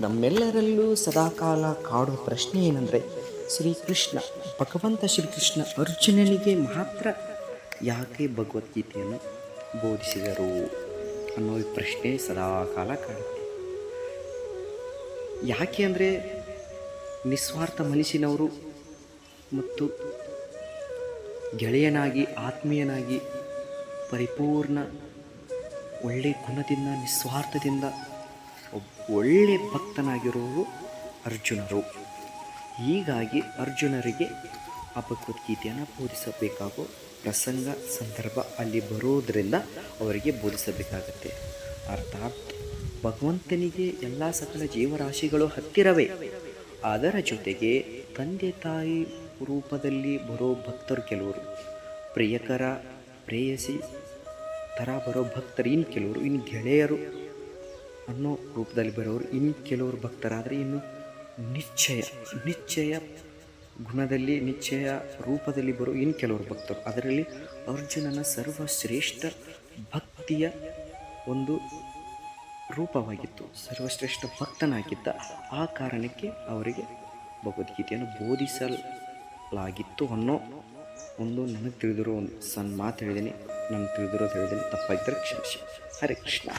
ನಮ್ಮೆಲ್ಲರಲ್ಲೂ ಸದಾಕಾಲ ಕಾಡುವ ಪ್ರಶ್ನೆ ಏನಂದರೆ, ಶ್ರೀಕೃಷ್ಣ ಭಗವಂತ ಶ್ರೀಕೃಷ್ಣ ಅರ್ಜುನನಿಗೆ ಮಾತ್ರ ಯಾಕೆ ಭಗವದ್ಗೀತೆಯನ್ನು ಬೋಧಿಸಿದರು ಅನ್ನೋ ಈ ಪ್ರಶ್ನೆ ಸದಾಕಾಲ ಕಾಡುತ್ತೆ. ಯಾಕೆ ಅಂದರೆ, ನಿಸ್ವಾರ್ಥ ಮನಸ್ಸಿನವರು ಮತ್ತು ಗೆಳೆಯನಾಗಿ ಆತ್ಮೀಯನಾಗಿ ಪರಿಪೂರ್ಣ ಒಳ್ಳೆಯ ಗುಣದಿಂದ ನಿಸ್ವಾರ್ಥದಿಂದ ಒಳ್ಳೆಯ ಭಕ್ತನಾಗಿರುವುದು ಅರ್ಜುನರು. ಹೀಗಾಗಿ ಅರ್ಜುನರಿಗೆ ಆ ಭಗವದ್ಗೀತೆಯನ್ನು ಬೋಧಿಸಬೇಕಾಗೋ ಪ್ರಸಂಗ ಸಂದರ್ಭ ಅಲ್ಲಿ ಬರೋದರಿಂದ ಅವರಿಗೆ ಬೋಧಿಸಬೇಕಾಗತ್ತೆ. ಅರ್ಥಾತ್ ಭಗವಂತನಿಗೆ ಎಲ್ಲ ಸಕಲ ಜೀವರಾಶಿಗಳು ಹತ್ತಿರವೇ, ಅದರ ಜೊತೆಗೆ ತಂದೆ ತಾಯಿ ರೂಪದಲ್ಲಿ ಬರೋ ಭಕ್ತರು ಕೆಲವರು, ಪ್ರಿಯಕರ ಪ್ರೇಯಸಿ ಥರ ಬರೋ ಭಕ್ತರು ಇನ್ನು ಕೆಲವರು, ಇನ್ನು ಗೆಳೆಯರು ಅನ್ನೋ ರೂಪದಲ್ಲಿ ಬರೋರು ಇನ್ನು ಕೆಲವರು ಭಕ್ತರಾದರೆ, ಇನ್ನು ನಿಶ್ಚಯ ಗುಣದಲ್ಲಿ ನಿಶ್ಚಯ ರೂಪದಲ್ಲಿ ಬರೋ ಇನ್ನು ಕೆಲವರು ಭಕ್ತರು. ಅದರಲ್ಲಿ ಅರ್ಜುನನ ಸರ್ವಶ್ರೇಷ್ಠ ಭಕ್ತಿಯ ಒಂದು ರೂಪವಾಗಿತ್ತು, ಸರ್ವಶ್ರೇಷ್ಠ ಭಕ್ತನಾಗಿದ್ದ. ಆ ಕಾರಣಕ್ಕೆ ಅವರಿಗೆ ಭಗವದ್ಗೀತೆಯನ್ನು ಬೋಧಿಸಲಾಗಿತ್ತು ಅನ್ನೋ ಒಂದು ನನಗೆ ತಿಳಿದಿರೋ ಒಂದು ಸಣ್ಣ ಮಾತು ಹೇಳಿದ್ದೀನಿ. ನನಗೆ ತಿಳಿದಿರೋದು ಹೇಳಿದ್ದೀನಿ, ತಪ್ಪಾಗಿದ್ದರೆ ಕ್ಷಮಿಸಿ. ಹರೇ ಕೃಷ್ಣ.